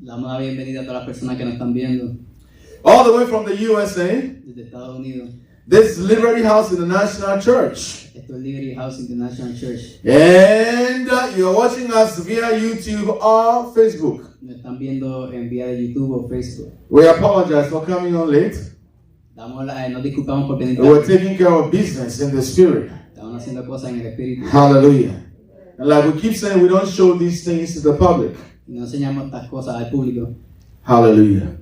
Damos la bienvenida a todas las personas que nos están viendo all the way from the USA. desde Estados Unidos. This is Liberty House International Church. Esto es Liberty House International Church. And you're watching us via YouTube or Facebook. Nos están viendo en vía de YouTube o Facebook. We apologize for coming on late. Nos disculpamos por venir We're tarde. taking care of business in the spirit. Estamos haciendo cosas en el espíritu. Hallelujah. And like we keep saying, we don't show these things to the public. Y no enseñamos estas cosas al público. Hallelujah.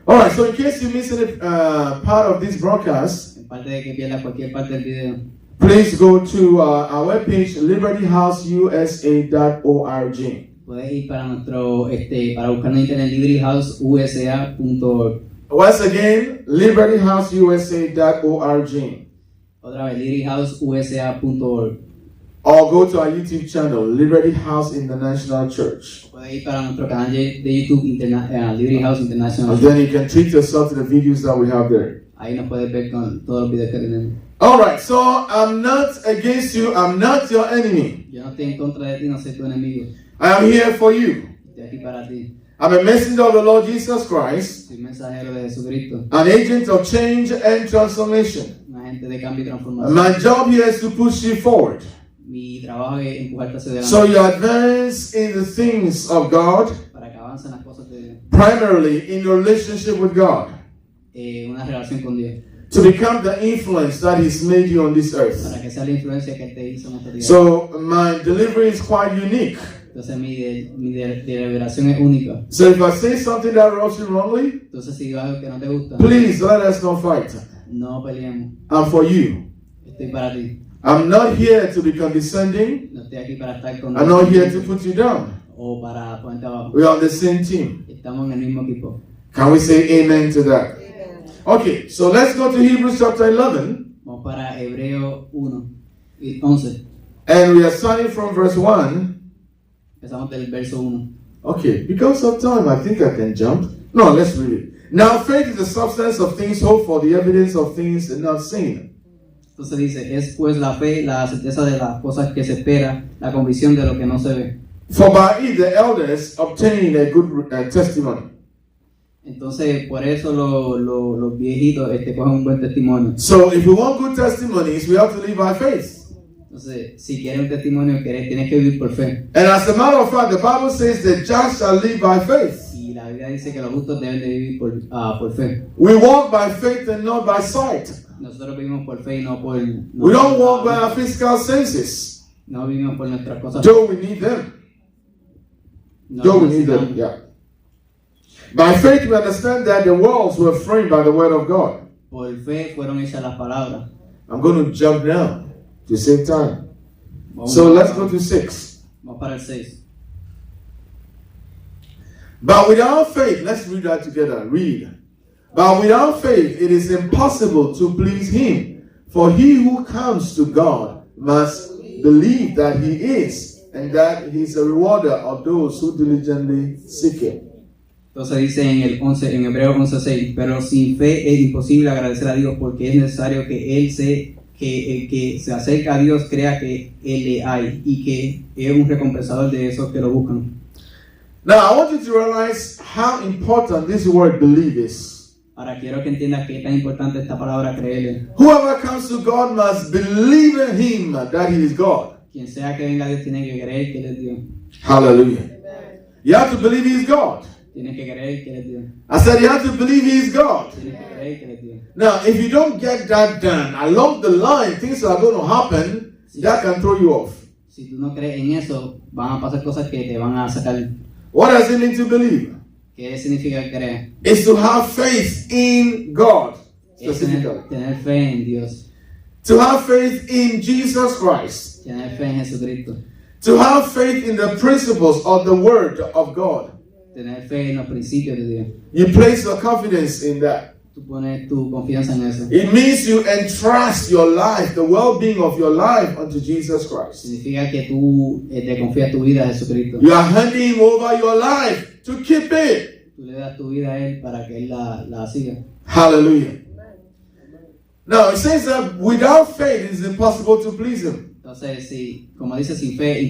All right, so in case you missed any part of this broadcast, En parte de que pierdas cualquier parte del video, please go to our webpage, libertyhouseusa.org. puedes ir para para buscar en internet libertyhouseusa.org. Once again, libertyhouseusa.org. Otra vez, libertyhouseusa.org. Or go to our YouTube channel, Liberty House International Church. Puedes ir para nuestro canal de YouTube, Liberty House International. And then you can treat yourself to the videos that we have there. Ahí nos puedes ver con todos los videos que tenemos. All right, so I'm not against you. I'm not your enemy. Yo no estoy en contra de ti, no soy tu enemigo. I am here for you. Estoy aquí para ti. I'm a messenger of the Lord Jesus Christ, Soy mensajero de Jesucristo, an agent of change and transformation. un agente de cambio y transformación. My job here is to push you forward, Mi trabajo es empujarte hacia adelante so you advance in the things of God, para que avancen las cosas de Dios. primarily in your relationship with God, Una relación con Dios, to become the influence that He's made you on this earth. para que sea la influencia que Él te hizo en esta tierra. So my delivery is quite unique. Entonces mi deliberación es única. So if I say something that rubs you wrongly, Entonces si digo algo que no te gusta, please let us not fight. no peleemos. I'm for you. Estoy para ti. I'm not here to be condescending. No estoy aquí para estar con I'm not here to put you down. o para ponerte abajo. We are on the same team. Estamos en el mismo equipo. Can we say amen to that? Okay, so let's go to Hebrews chapter 11. Vamos para Hebreo 1:11. And we are starting from verse 1. Empezamos del verso 1. Okay, because of time, I think I can jump. No, let's read it. Now faith is the substance of things hoped for, the evidence of things not seen. Entonces dice, es pues la fe, la certeza de las cosas que se espera, la convicción de lo que no se ve. For by it the elders obtained a good testimony. Entonces, por eso los viejitos cogen un buen testimonio. So if we want good testimonies, we have to live by faith. Entonces, si quieres un testimonio, tienes que vivir por fe. And as a matter of fact, the Bible says the just shall live by faith. Y la Biblia dice que los justos deben de vivir por fe. We walk by faith and not by sight. Nosotros vivimos por fe y no por... We don't walk by our physical senses. No vivimos por nuestras cosas. Though we need them. No Though we need them, necesitamos. yeah. By faith we understand that the worlds were framed by the word of God. Por fe fueron hechas las palabras. I'm going to jump now to save time. Vamos So para- let's go to 6. Vamos para el 6. But without faith, let's read that together. Read. But without faith, it is impossible to please Him. For he who comes to God must believe that He is, and that He is a rewarder of those who diligently seek Him. Entonces dice en Hebreo 11:6, pero sin fe es imposible agradecer a Dios porque es necesario que el que se acerca a Dios crea que Él le hay y que es un recompensador de esos que lo buscan. Now, I want you to realize how important this word believe is. Ahora quiero que entiendas que es tan importante esta palabra creerle. Whoever comes to God must believe in Him that He is God. Quien sea que venga a Dios tiene que creer que Él es Dios. Hallelujah. You have to believe He is God. Tienes que creer que Él es Dios. I said you have to believe He is God. Tienes que creer que Él es Dios. Now, if you don't get that done, along the line, things are going to happen that can throw you off. Si tú no crees en eso, van a pasar cosas que te van a sacar. What does it mean to believe? ¿Qué significa creer? It's to have faith in God, Es specifically. tener fe en Dios. To have faith in Jesus Christ. Tener fe en Jesucristo. To have faith in the principles of the Word of God. Tener fe en los principios de Dios. You place your confidence in that. Tú pones tu confianza en eso. It means you entrust your life, the well-being of your life, unto Jesus Christ. Significa que tú te confías tu vida a Jesucristo. You are handing Him over your life to keep it. Tú le das tu vida a Él para que Él la siga. Hallelujah. Now, it says that without faith it is impossible to please Him. Entonces, sí, como dice, sin fe es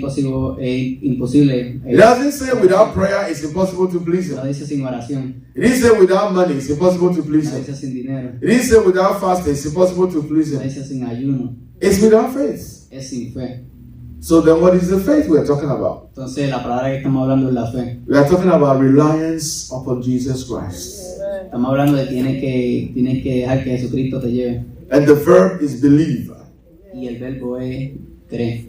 imposible. It doesn't say without prayer it's impossible to please No Him. dice sin oración, It didn't say without money it's impossible to please no Him. dice sin dinero, It didn't say without fasting it's impossible to please no Him. dice sin ayuno, It's without faith. es sin fe. So then what is the faith we're talking about? Entonces, la palabra que estamos hablando es la fe. We are talking about reliance upon Jesus Christ. Estamos hablando de tienes que dejar que Jesucristo te lleve. And the verb is believe. Y el verbo es creer.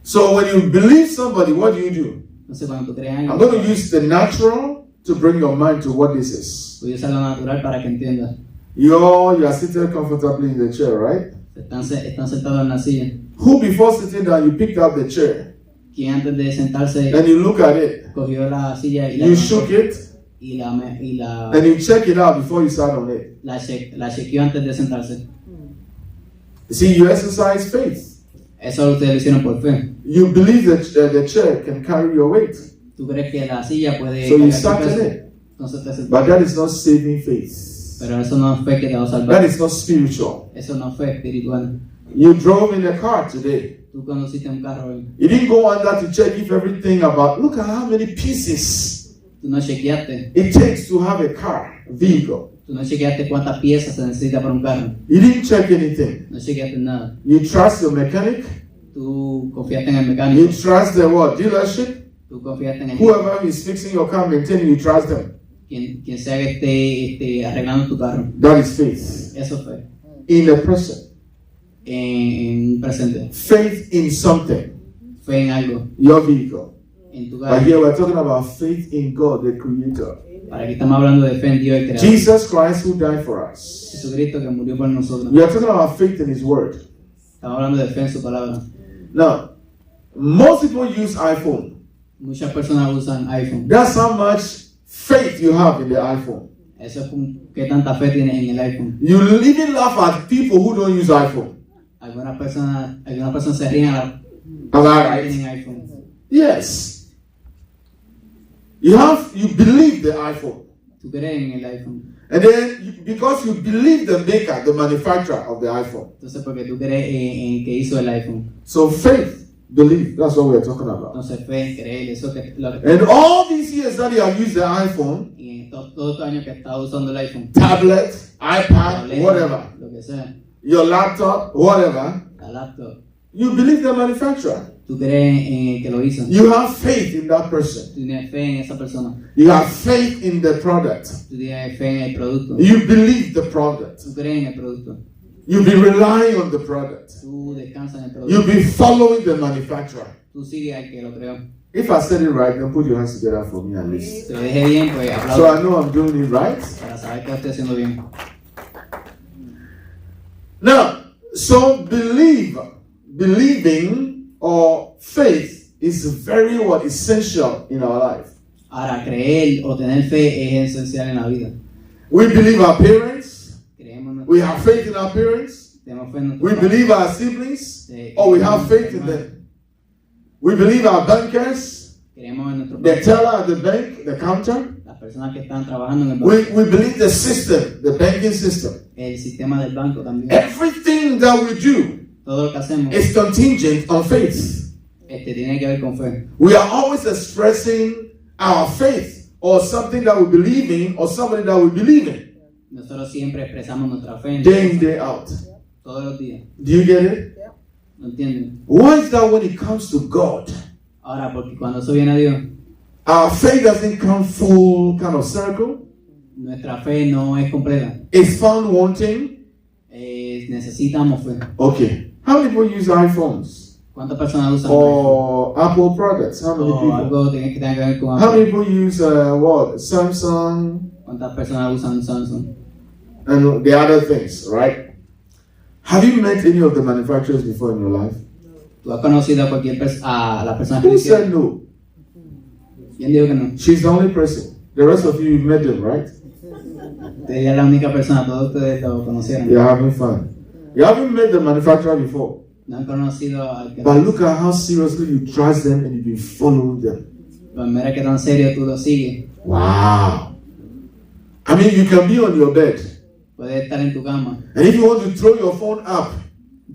So when you believe somebody, what do you do? Entonces, cuando tú crees en I'm algo, going to use the natural to bring your mind to what this is. voy a usar lo natural para que entiendas. You are seated comfortably in the chair, right? Están sentados en la silla. Who before sitting down, you picked up the chair Quien antes de sentarse and you look at it, cogió la silla y la you shook it, y la and you check it out before you sat on it. la chequeó antes de sentarse. You see, you exercise faith. Eso ustedes lo hicieron por fe. You believe that the chair can carry your weight. Tú crees que la silla puede So you cargar tu sat in peso. it. Entonces te sentaste. But that is not saving faith. Pero eso no es fe que te va a That salvar. is not spiritual. Eso no es fe espiritual. You drove in a car today. Tú conduciste un carro hoy. You didn't go under to check if everything about, look at how many pieces Tú no chequeaste. it takes to have a car, a vehicle. Tú no chequeaste cuántas piezas se necesita para un carro. You didn't check anything. No chequeaste nada. You trust your mechanic. Tú confiaste en el You mecánico. trust the what? Dealership. Tú confiaste en el Whoever is fixing your car, maintaining, you trust them. quien sea que esté arreglando tu carro. That is faith. Eso es fe. In a person. En un presente. Faith in something. Fe en algo. Your vehicle. En tu But carro. here we're talking about faith in God, the Creator. Para aquí estamos hablando de fe en Dios el creador. Jesus Christ who died for us. Jesucristo que murió por nosotros. We are talking about faith in His Word. Estamos hablando de fe en su palabra. Now, most people use iPhone. Muchas personas usan iPhone. That's how much faith you have in the iPhone. Eso es qué tanta fe tienes en el iPhone. You even laugh at people who don't use iPhone. Algunas personas se ríen a Am la I que right? tienen iPhone. Yes. You believe the iPhone. Tú crees en el iPhone. And then, because you believe the maker, the manufacturer of the iPhone. Entonces porque tú crees en que hizo el iPhone. So faith, belief, that's what we're talking about. Entonces fe, creer, eso que And all these years that you have used the iPhone, y en todos estos años que he estado usando el iPhone. tablet, iPad, tableta, whatever, Lo que sea. your laptop, whatever, La laptop. you believe the manufacturer. Tú crees en el que lo hizo. You have faith in that person. Tú tienes fe en esa persona. You have faith in the product. Tú tienes fe en el producto. You believe the product. Tú crees en el producto. You be relying on the product. Tú descansas en el You producto. be following the manufacturer. Tú sigues al que lo creó. If I said it right, then put your hands together for me at least. Si lo dije bien, pues So aplaudo I know I'm doing it right. para saber que lo estoy haciendo bien. Now, so believing or faith is very essential in our life. Ahora, creer o tener fe es esencial en la vida. We believe our parents. Creemos en We have faith in our parents. tenemos fe en nuestros We padres. believe our siblings. Sí, Or we have faith in them. We believe our bankers. Creemos en nuestros The padres. teller at the bank, the counter. Las personas que están trabajando en el We banco. believe the system, the banking system. El sistema del banco también. Everything that we do Todo lo que hacemos is contingent on faith. tiene que ver con fe. We are always expressing our faith or something that we believe in or somebody that we believe in Nosotros siempre expresamos nuestra fe en day in, day out. todos los días. Do you get it? ¿No entienden? Why is that when it comes to God? Ahora, porque cuando eso viene a Dios, Our faith doesn't come full kind of circle. nuestra fe no es completa. It's found wanting. Necesitamos fe. Okay. How many people use iPhones? ¿Cuántas personas usan Or Apple products? How many o people? algo que tenga que ver con How Apple? many people use what? Samsung ¿Cuántas personas usan Samsung? and the other things, right? Have you met any of the manufacturers before in your life? ¿Tú has conocido a cualquier a las personas que Who lo hicieron? said no? ¿Quién dijo que no? She's the only person. The rest of you, you've met them, right? Ella es la única persona, todos ustedes lo conocieron. You're having fun. You haven't met the manufacturer before. No han conocido al que But look at how seriously you trust them and you've been following them. Pues mira que tan serio tú lo sigues. Wow. I mean, you can be on your bed. Puedes estar en tu cama. And if you want to throw your phone up,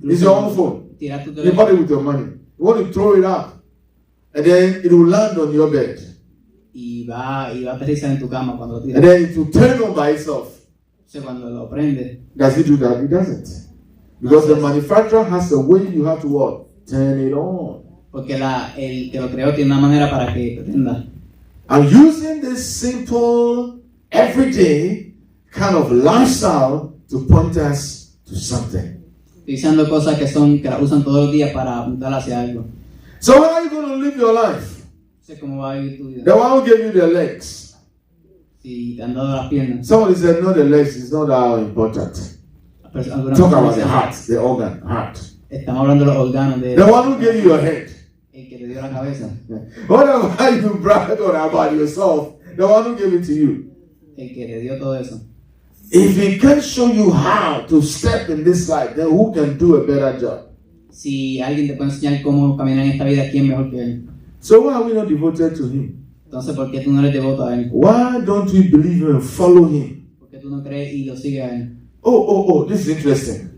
it's your own phone. tirar tu You bought teléfono it with your money. You want to throw it up. And then it will land on your bed. y va a aterrizar en tu cama cuando lo And tiras. then it will turn on by itself. O sea, cuando lo prendes, Does it do that? It doesn't. Because the manufacturer has a way you have to what? Turn it on. porque el que lo creó tiene una manera para que prenda. I'm using this simple, everyday kind of lifestyle to point us to something. Estoy usando cosas que las usan todos los días para apuntar hacia algo. So how are you going to live your life? No sé cómo va a vivir tu vida. The one who gave you the legs. Si te han dado las piernas. Somebody said, no, the legs is not that important. Algunas Talk personas about the dicen, heart, the organ, heart. estamos hablando de los órganos de The one who gave you your head. el que te dio la cabeza. Whatever you brag on about yourself, the one who gave it to you. El que te dio todo eso. If he can show you how to step in this life, then who can do a better job? Si alguien te puede enseñar cómo caminar en esta vida, ¿quién mejor que él? So why are we not devoted to him? Entonces, ¿por qué tú no eres devoto a él? Why don't we believe him and follow him? ¿Por qué tú no crees y lo sigues a él? Oh, this is interesting.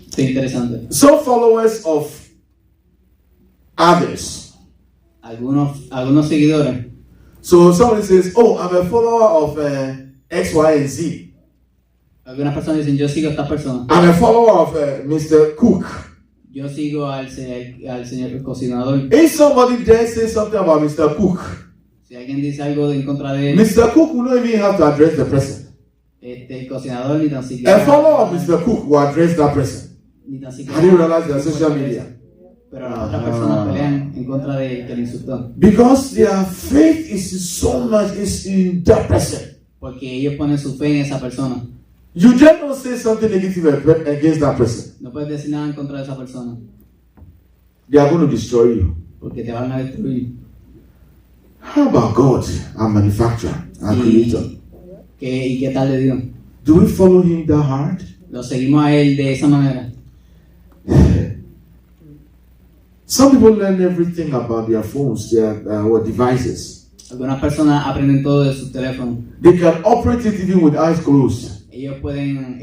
Esto es interesante. Some followers of others. Algunos seguidores. So somebody says, oh, I'm a follower of X, Y, and Z. Algunas personas dicen, yo sigo a esta persona. I'm a follower of Mr. Cook. Yo sigo al señor cocinador. If somebody dare say something about Mr. Cook, Si alguien dice algo en contra de él, Mr. Cook will not even have to address the person. el cocinador ni tan siquiera. A follower of Mr. Cook will address that person. Ni tan siquiera. Have you realized that social media? Pero las otras personas pelean en contra de que le insultó. Because their faith is so much is in that person. Porque ellos ponen su fe en esa persona. You dare not say something negative against that person. No puedes decir nada en contra de esa persona. They are going to destroy you. Porque te van a destruir. How about God, our manufacturer, our creator? ¿Y qué tal de Dios? Do we follow him that hard? Lo seguimos a él de esa manera. Some people learn everything about their phones, their devices. Algunas personas aprenden todo de sus teléfonos. They can operate it even with eyes closed. Ellos pueden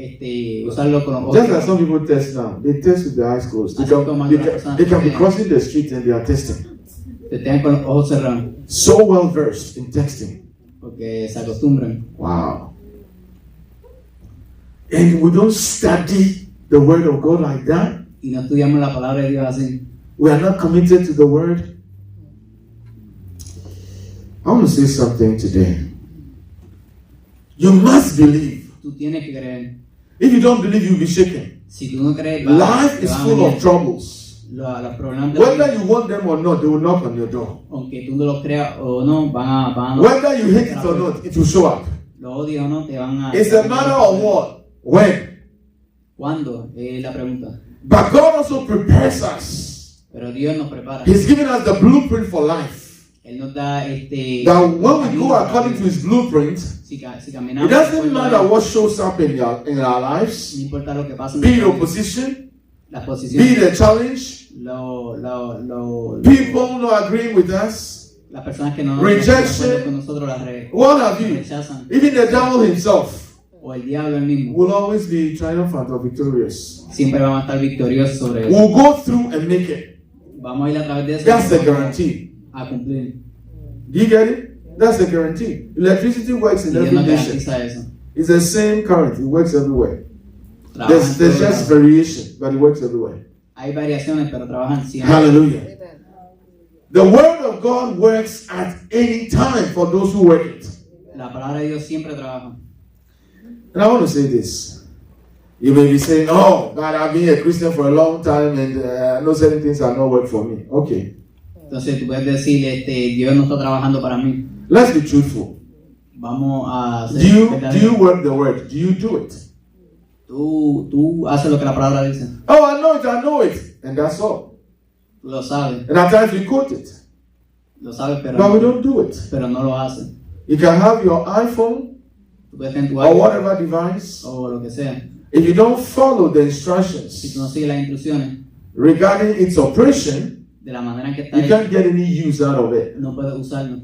usarlo con los ojos. Just like some people test now. They test with their eyes closed. They can be crossing the street and they are testing. Te tengan con los ojos cerrados. So well versed in texting. Porque se acostumbran. Wow. And we don't study the word of God like that. Y no estudiamos la palabra de Dios así. We are not committed to the word. I want to say something today. You must believe. Tú tienes que creer. If you don't believe, you'll be shaken. Si tú no crees, Life is full of troubles. Los problemas de Whether you want them or not, they will knock on your door. aunque tú no los creas o no, van a Whether you hate it or not, it will show up. lo odias o no, te van a. It's a matter of what? When? ¿Cuándo? Es la pregunta. But God also prepares us. Pero Dios nos prepara. He's given us the blueprint for life. Él nos da That when we go according to His blueprint, si it caminamos, doesn't matter what shows up in our lives, no importa lo que pase, be it opposition, las be posiciones, it a challenge, people not agreeing with us, las personas que no rejection, están de acuerdo con nosotros las what have you, rechazan, even the devil himself o el diablo el mismo, will always be triumphant or victorious. siempre vamos a estar victoriosos sobre eso. We'll go through and make it. Vamos a ir a través de eso. That's the guarantee. A cumplir. Do you get it? That's the guarantey. Electricity works in Y Dios every nos nation. garantiza eso. It's the same current. It works everywhere. Trabajan There's todos just lados. variation, but it works everywhere. Hay variaciones, pero trabajan siempre. Hallelujah. The word of God works at any time for those who work it. La palabra de Dios siempre trabaja. And I want to say this. You may be saying, oh, but I've been a Christian for a long time and I know certain things have not worked for me. Okay. Entonces tú puedes decir, Dios no está trabajando para mí. Let's be truthful. Vamos a Do ser you verdaderos. work the word? Do you do it? Tú haces lo que la palabra dice. Oh, I know it. And that's all. Tú lo sabes. And at times we quote it. Lo sabes, But we don't do it. pero no lo haces. You can have your iPhone Tú puedes tener tu or iPhone whatever device. o lo que sea. If you don't follow the Si tú instructions no sigues las instrucciones regarding its operation, de la manera en que está you hecho, can't get any use out of it. no puedes usarlo.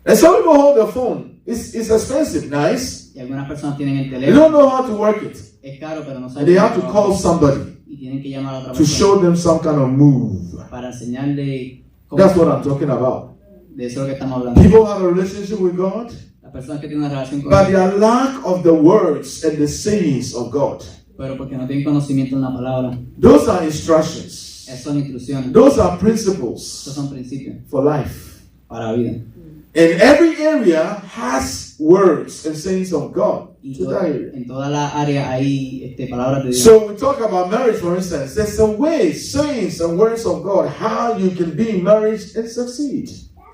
And some people hold the phone. It's expensive, nice. Y algunas personas tienen el They teléfono. don't know how to work it. Es caro, pero no And saben they cómo have to trabajar. call somebody. Y tienen que llamar a otra to persona show them some kind of move. para enseñarle cómo. That's what I'm talking about. De eso es lo que estamos hablando. People have a relationship with God, Las personas que tienen una relación con but Dios, their lack of the words and the sayings of God. pero porque no tienen conocimiento de una palabra. Those are instructions. Esas son instrucciones. Those are Esos principles son principios for life. para la vida. And every area has words and sayings of God. Y To that area. en toda la área hay palabras de Dios. So we talk about marriage, for instance. There's a way, sayings and words of God, how you can be in marriage and succeed.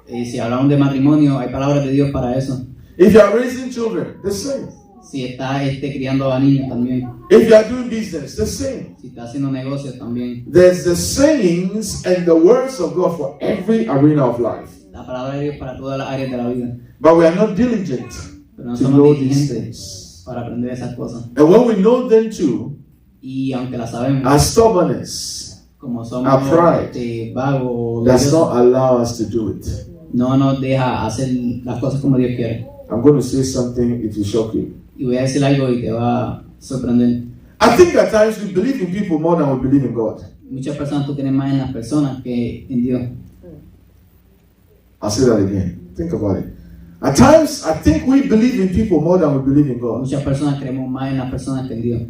Y si hablamos de matrimonio, hay palabras de Dios para eso. If you are raising children, the same. Si está criando a niños también. If you are doing business, the same. Si está haciendo negocios también. There's the sayings and the words of God for every arena of life. La palabra de Dios para todas las áreas de la vida. But we are not diligent Pero no to somos know these diligentes things. para aprender esas cosas. And when we know them too, Y aunque las sabemos, our stubbornness como somos our pride vagos o does orgullosos, not allow us to do it. no nos deja hacer las cosas como Dios quiere. I'm going to say something, it will shock you. Y voy a decir algo y te va a sorprender. I think at times we believe in people more than we believe in God. Muchas personas tú tienes más en las personas que en Dios. I'll say that again. Think about it. At times, I think we believe in people more than we believe in God. Muchas personas creemos más en las personas que en Dios.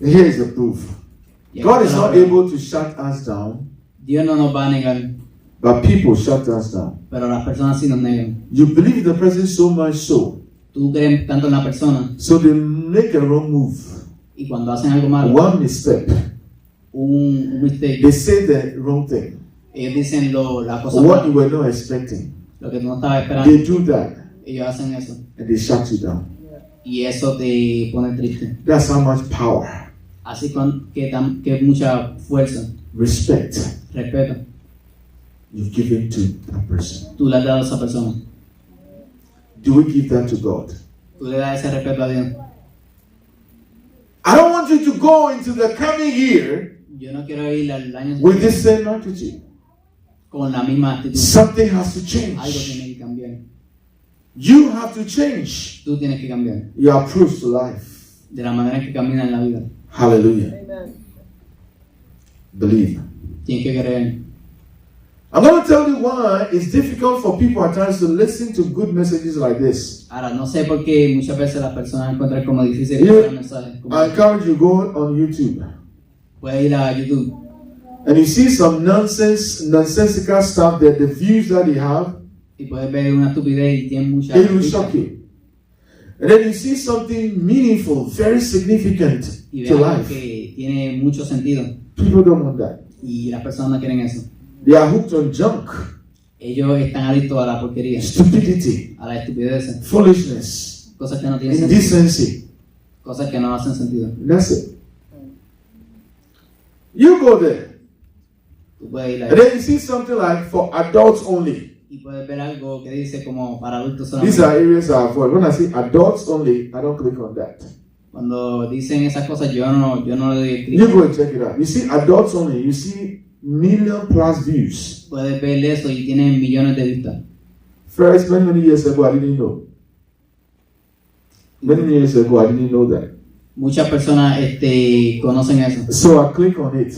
Here is the proof. Y aquí God is está la not prueba. able to shut us down, Dios no nos va a negar, but people shut us down. pero las personas sí nos negan. You believe in the person so much Tú crees tanto en la persona so they make a wrong move, y cuando hacen algo malo, one misstep, un mistake, they say the wrong thing, ellos dicen la cosa what you mala, were not expecting. lo que tú no estabas esperando, They do that ellos hacen eso. and they shut you down. Y eso te pone triste. That's how much power, Así que mucha fuerza, respect respeto, you've given to that person. tú le has dado a esa persona. Do we give that to God? Tú le das ese respeto a Dios. I don't want you to go into the coming year Yo no quiero ir al año with this same attitude. con la misma actitud. Something has to Algo change. tiene que cambiar. You have to change Tú tienes que cambiar your approach to life. de la manera en que caminas en la vida. Hallelujah. Amen. Believe. Tienes que creer. I'm going to tell you why it's difficult for people at times to listen to good messages like this. Ahora, no sé por qué muchas veces las personas encuentran como difícil Yo- escuchar mensajes. Como I encourage you go on YouTube puedes ir a YouTube and you see some nonsensical stuff that the views that they have, y puedes ver una estupidez y tiene mucha it will vistas. shock you. And then you see something meaningful, very significant Y to ves algo life. que tiene mucho sentido People don't want that. y las personas no quieren eso. They are hooked on junk, Ellos están adictos a la porquería, stupidity, a la estupidez, foolishness, cosas que no tienen sentido, indecency. cosas que no hacen sentido. That's it. You go there, Tú puedes ir and ahí then you see something like for adults only. y puedes ver algo que dice como para adultos These solamente. are areas I avoid. When I say adults only, I don't click on that. Cuando dicen esas cosas yo no le doy el You clic. go and check it out. You see adults only, you see million plus views. Puedes ver eso y tienen millones de vistas. First, many years ago, I didn't know. Many years ago, I didn't know that. Muchas personas conocen eso So I click on it,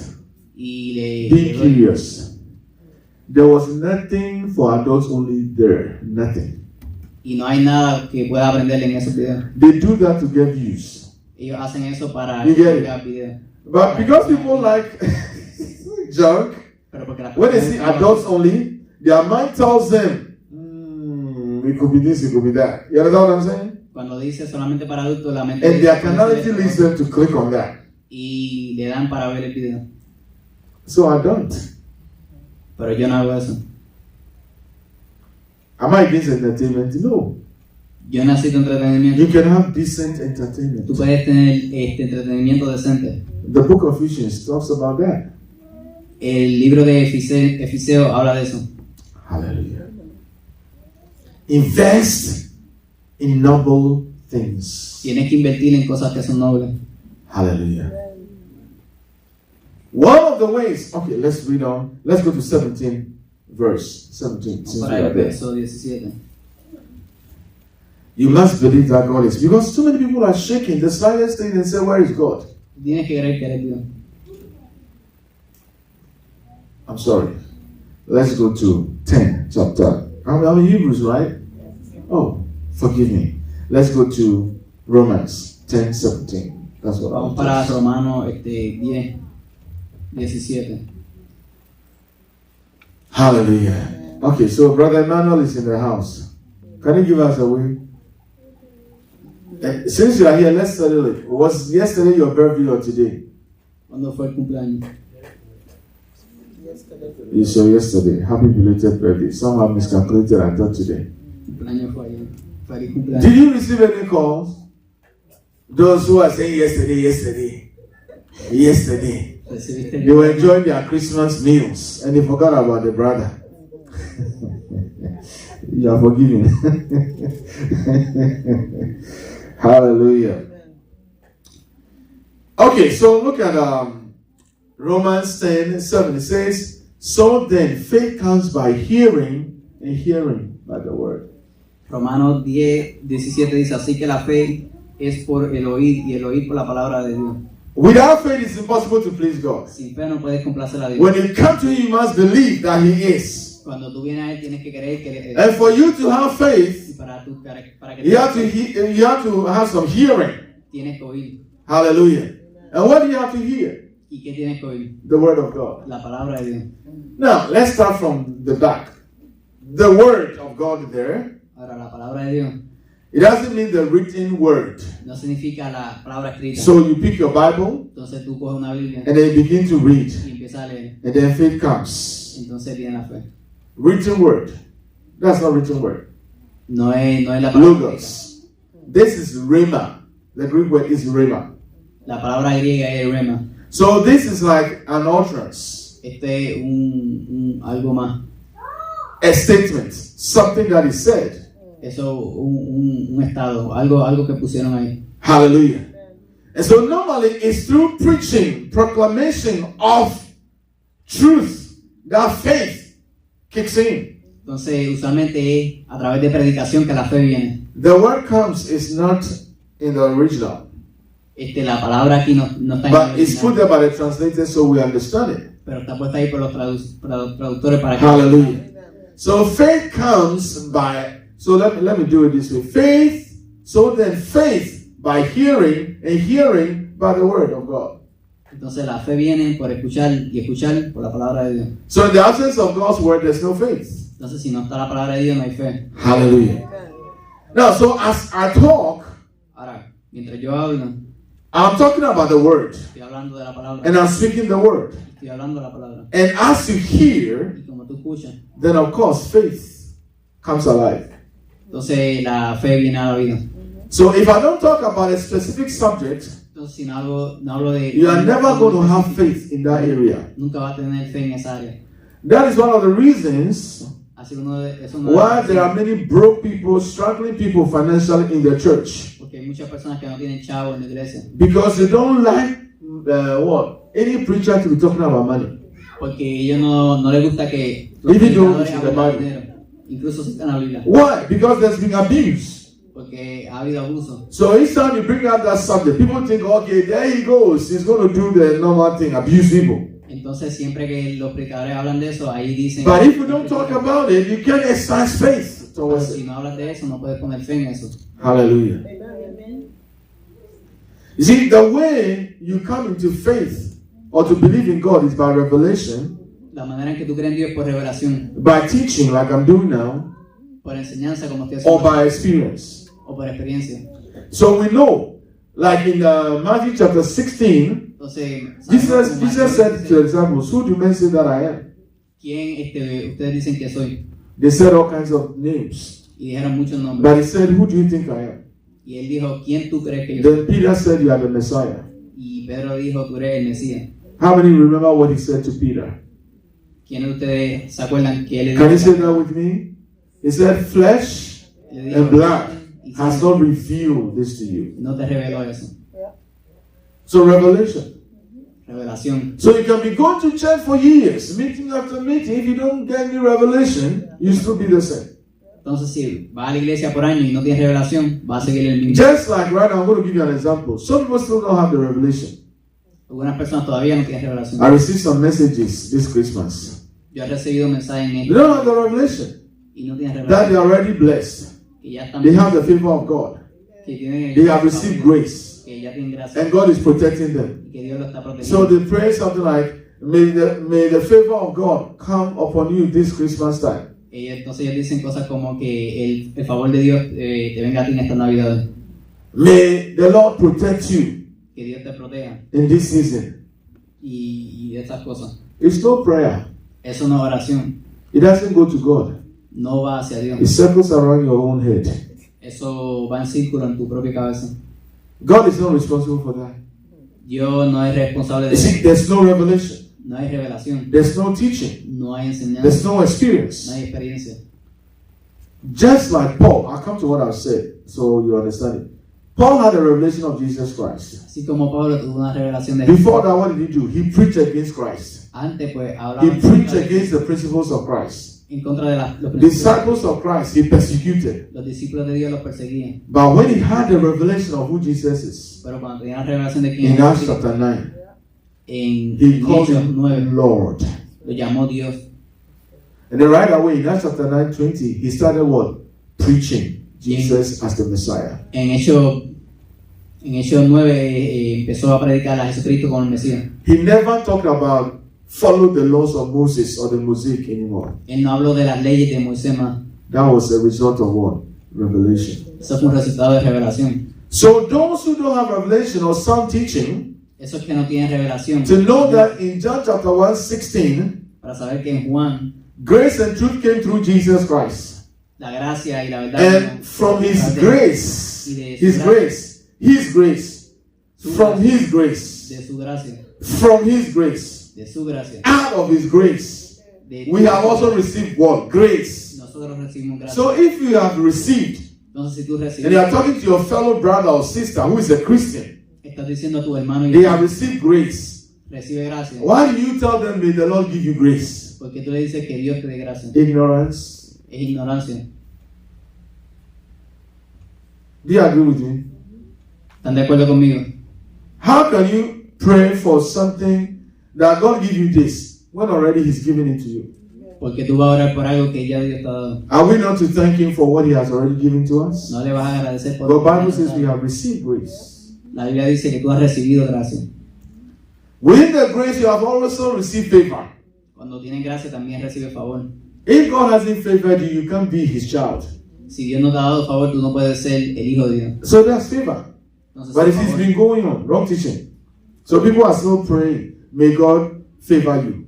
y le being doy. curious. There was nothing for adults only there. Nothing. Y no hay nada que pueda aprender en esos videos. They do that to get views. Ellos hacen eso para You get it? crear videos. But because people like junk, Pero porque las when they see personas- adults only, their mind tells them, it could be this, it could be that. You understand what I'm saying? Cuando dice solamente para adultos, la mente And dice their que carnality no leads se them to click on that. y le dan para ver el video. So I don't. Pero yo no hago eso. Am I against entertainment? No. Yo necesito entretenimiento. You can have decent entertainment. Tú puedes tener entretenimiento decente. The book of Ephesians talks about that. El libro de Efeseo habla de eso. Hallelujah. Invest in noble things. Tienes que invertir en cosas que son nobles. Hallelujah. One of the ways, okay, let's read on. Let's go to 17, verse 17. Since we Para are el there. verso 17. You must believe that God is. Because too many people are shaking the slightest thing and say, where is God? Tienes que creer que eres Dios. I'm sorry. Let's go to 10 chapter. I'm in Hebrews, right? Oh, forgive me. Let's go to Romans 10:17. That's what Vamos I'm para saying. Romanos 10, 17. Hallelujah. Okay, so Brother Emmanuel is in the house. Can you give us a way? Since you are here, let's settle it. Was yesterday your birthday or today? ¿Cuándo fue el cumpleaños? You saw yesterday. Happy belated birthday. Some have miscalculated and thought today. El cumpleaños fue ayer. Feliz cumpleaños. Did you receive any calls? Those who are saying yesterday. Recibiste They were enjoying their Christmas meals and they forgot about the brother. You are forgiven. Hallelujah. Okay, so look at Romans 10:7. It says, so then faith comes by hearing, and hearing by the word. Romanos 10, 17 dice, así que la fe es por el oír y el oír por la palabra de Dios. Without faith, it's impossible to please God. Sin fe no puedes complacer a Dios. When you come to Him, you must believe that He is. Cuando tú vienes a Él tienes que creer que Él es. And for you to have faith, Y para que you have to have some hearing. tienes que oír. Hallelujah. And what do you have to hear? ¿Y qué tienes que oír? The word of God. La palabra de Dios. Now, let's start from the back. The word of God there, Ahora, la palabra de Dios it doesn't mean the written word. no significa la palabra escrita. So you pick your Bible Entonces tú coges una Biblia and then you begin to read. y empiezas a leer. And then faith comes. Entonces viene la fe. Written word. That's not written word. No es la palabra escrita. Logos. This is rhema. The Greek word is rhema. La palabra griega es rema. So this is like an utterance, Este es algo más. a statement, something that is said. Eso un estado, algo que pusieron ahí. Hallelujah. And so normally it's through preaching, proclamation of truth that faith kicks in. Entonces usualmente es a través de predicación que la fe viene. The word comes is not in the original, La palabra aquí no está en but el it's put original, there by the translators so we understand it. pero está puesta ahí por los traductores para que. Hallelujah. So faith comes by, so let me do it this way. Faith, so then faith by hearing, and hearing by the word of God. Entonces la fe viene por escuchar y escuchar por la palabra de Dios. So in the absence of God's word, there's no faith. Entonces si no está la palabra de Dios no hay fe. Hallelujah. Now, so as I talk, Ahora, mientras yo hablo, I'm talking about the word, estoy hablando de la palabra. and I'm speaking the word. Estoy hablando de la palabra. And as you hear, Y como tú escuchas, then of course faith comes alive. entonces la fe viene a la vida. So if I don't talk about a specific subject, Entonces si no hablo de. you are never going to have faith in that area. Nunca va a tener fe en esa área. That is one of the reasons Así es uno de why there are many broke people, struggling people financially in the church. Porque hay muchas personas que no tienen chavo en la iglesia. Because they don't like any preacher to be talking about money. Porque ellos no les gusta que los Even though predicadores it's in the hablen de Bible. dinero. Incluso si está en la Biblia. Why? Because there's been abuse. Porque ha habido abuso. So each time you bring out that subject, people think, okay, there he goes. He's going to do the normal thing, abuse people. Entonces siempre que los predicadores hablan de eso, ahí dicen. But if you don't talk about it, you can't exercise faith Pero towards si it. no hablas de eso, no puedes poner fe en eso. Hallelujah. You see, the way you come into faith or to believe in God is by revelation, La manera en que tú crees en Dios es por revelación, by teaching like I'm doing now, por enseñanza como estoy or haciendo, by experience. o por experiencia. So we know, like in Matthew chapter 16, Entonces, Jesus said to the disciples, who do men say that I am? ¿quién ustedes dicen que soy? They said all kinds of names. Y dijeron muchos nombres. But he said, who do you think I am? Y él dijo, ¿quién tú crees que yo soy? Then Peter said, you are the Messiah. Y Pedro dijo, tú eres el Mesías. How many remember what he said to Peter? ¿Quiénes de ustedes se acuerdan que él le Can you say dijo? that with me? He said, flesh Le dijo, and blood y has not revealed this to you. no te reveló eso. So revelation. Revelación. So you can be going to church for years, meeting after meeting. If you don't get any revelation, you still be the same. Entonces, si vas a la iglesia por año y no tienes revelación, vas a seguir el mismo. Just like right now, I'm going to give you an example. Some people still don't have the revelation. Algunas personas todavía no tienen revelación. I received some messages this Christmas. Yo he recibido mensajes en They don't have the revelation y no tienen that they revelación. are already blessed. Que ya están They have the favor of God. que tienen They have received grace. que ya tienen gracia And God is protecting them. y que Dios lo está So protegiendo. they pray something like, may the favor of God come upon you this Christmas time. Entonces ellos dicen cosas como que el favor de Dios te venga a ti en esta Navidad. May the Lord protect you Que Dios te proteja in this season. y de estas cosas. It's no prayer. Eso no es oración. It doesn't go to God. No va hacia Dios. It circles around your own head. Eso va en círculo en tu propia cabeza. God is not responsible for that. Dios no es responsable You de see, eso. there's no revelation. No hay revelación. There's no teaching. No hay enseñanza. There's no No experience. hay experiencia. Just like Paul, I'll come to what I've said so you understand it. Paul had a revelation of Jesus Christ. Así como Pablo tuvo una revelación de Before that, what did he do? He preached against Christ. Antes pues hablaba He preached against the principles of Christ. en contra de los principios. Disciples of Christ, he persecuted. Los discípulos de Dios los perseguían. But when he had the revelation of who Jesus is, Pero cuando tenía la revelación de quién in era Acts Cristo, chapter 9, en he called Hechos him 9 Lord. lo llamó Dios. And then right away, in Acts chapter 9, 20, he started what? Preaching Jesus as the Messiah. En Hechos 9 empezó a predicar a Jesucristo como el Mesías. He never talked about follow the laws of Moses or the Mosaic anymore. Él no habló de las leyes de Moisés más. That was a result of what? Revelation. Eso fue un resultado de revelación. So those who don't have revelation or sound teaching, Esos que no tienen revelación, to know that in John chapter 1, 16, para saber que en Juan grace and truth came through Jesus Christ. la gracia y la verdad And from his grace, his grace, from his grace, de su gracia, from his grace, de su gracia, out of his grace, de we have also received what? Grace. nosotros recibimos gracia. So if you have received, Entonces si tú and you recibes, are talking to your fellow brother or sister who is a Christian, estás diciendo a tu hermano y they have received grace. recibe gracia, Why do you tell them, may the Lord give you grace? porque tú le dices que Dios te dé gracia. Ignorance. Es ignorancia. Do you agree with me? ¿Están de acuerdo conmigo? How can you pray for something that God give you this when already He's given it to you? Porque tú vas a orar por algo que ya Dios te ha dado. Are we not to thank Him for what He has already given to us? No le vas a agradecer por The lo que Bible Dios te ha says we dado. have received grace. La Biblia dice que tú has recibido gracia. Within the grace, you have also received favor. Cuando tienes gracia también recibes favor. If God hasn't favored you, you can't be His child. Si Dios no te ha dado favor, tú no puedes ser el hijo de Dios. So that's favor. Entonces, But it por has favor, been going on, wrong teaching. So people are still praying, may God favor you,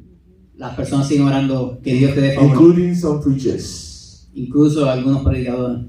las personas siguen orando que Dios te dé favor. including some preachers. Incluso algunos predicadores.